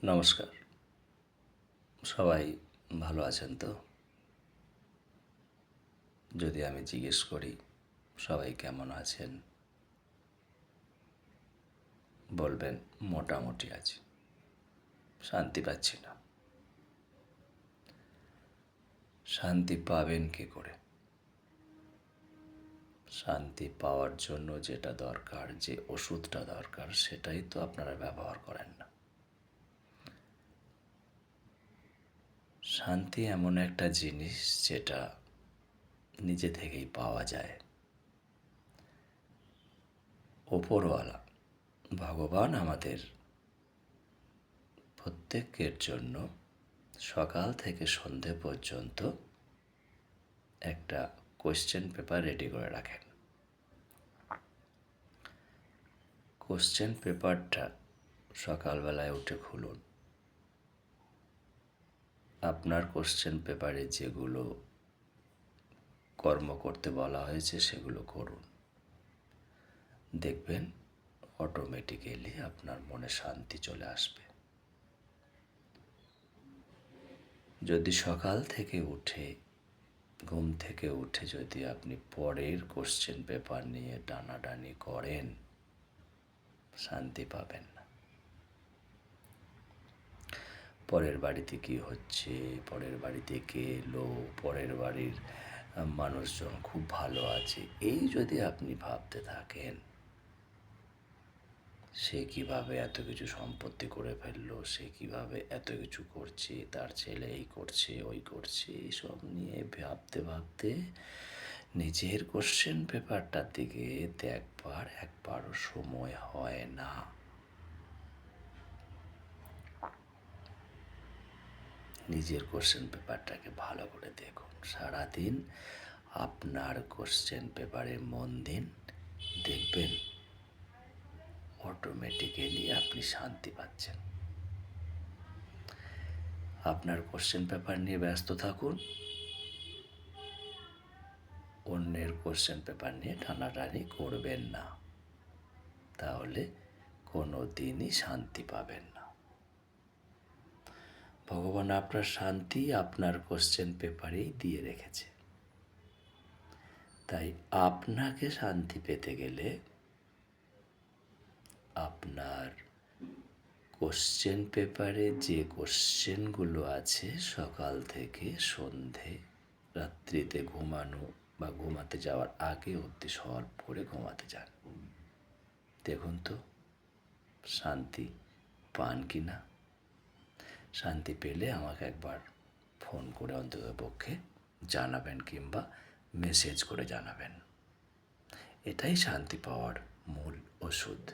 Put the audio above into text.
নমস্কার। সবাই ভালো আছেন তো? যদি আমি জিজ্ঞেস করি সবাই কেমন আছেন, বলবেন মোটামুটি আছি, শান্তি পাচ্ছি না। শান্তি পাবেন কী করে? শান্তি পাওয়ার জন্য যেটা দরকার, যে ওষুধটা দরকার, সেটাই তো আপনারা ব্যবহার করেন না। শান্তি এমন একটা জিনিস যেটা নিজে থেকেই পাওয়া যায়। ওপরওয়ালা ভগবান আমাদের প্রত্যেকের জন্য সকাল থেকে সন্ধে পর্যন্ত একটা কোশ্চেন পেপার রেডি করে রাখেন। কোশ্চেন পেপারটা সকালবেলায় উঠে খুলুন। আপনার কোশ্চেন পেপারে যেগুলো কর্ম করতে বলা হয়েছে সেগুলো করুন। দেখবেন অটোমেটিক্যালি আপনার মনে শান্তি চলে আসবে। যদি সকাল থেকে উঠে, ঘুম থেকে উঠে যদি আপনি পরের কোশ্চেন পেপার নিয়ে টানাটানি করেন, শান্তি পাবেন না। পরের বাড়িতে কি হচ্ছে, পরের বাড়িতে কে এলো, পরের বাড়ির মানুষজন খুব ভালো আছে, এই যদি আপনি ভাবতে থাকেন, সে কিভাবে এত কিছু সম্পত্তি করে ফেললো, সে কিভাবে এত কিছু করছে, তার ছেলে এই করছে ওই করছে, এইসব নিয়ে ভাবতে ভাবতে নিজের কোশ্চেন পেপারটার দিকে দেখবার একবারও সময় হয় না। নিজের কোশ্চেন পেপারটাকে ভালো করে দেখুন। সারাদিন আপনার কোশ্চেন পেপারে মন দিন, দেখবেন অটোমেটিক্যালি আপনি শান্তি পাচ্ছেন। আপনার কোশ্চেন পেপার নিয়ে ব্যস্ত থাকুন, অন্যের কোশ্চেন পেপার নিয়ে টানাটানি করবেন না, তাহলে কোনো দিনই শান্তি পাবেন না। ভগবান আপনার শান্তি আপনার কোশ্চেন পেপারেই দিয়ে রেখেছে। তাই আপনাকে শান্তি পেতে গেলে আপনার কোশ্চেন পেপারে যে কোশ্চেনগুলো আছে সকাল থেকে সন্ধে, রাত্রিতে ঘুমানো বা ঘুমাতে যাওয়ার আগে অবধি সলভ করে ঘুমাতে যান। দেখুন তো শান্তি পান কি না। শান্তি পেলে আমাকে একবার ফোন করে অন্ততপক্ষে জানাবেন, কিংবা মেসেজ করে জানাবেন। এটাই শান্তি পাওয়ার মূল ওষুধ।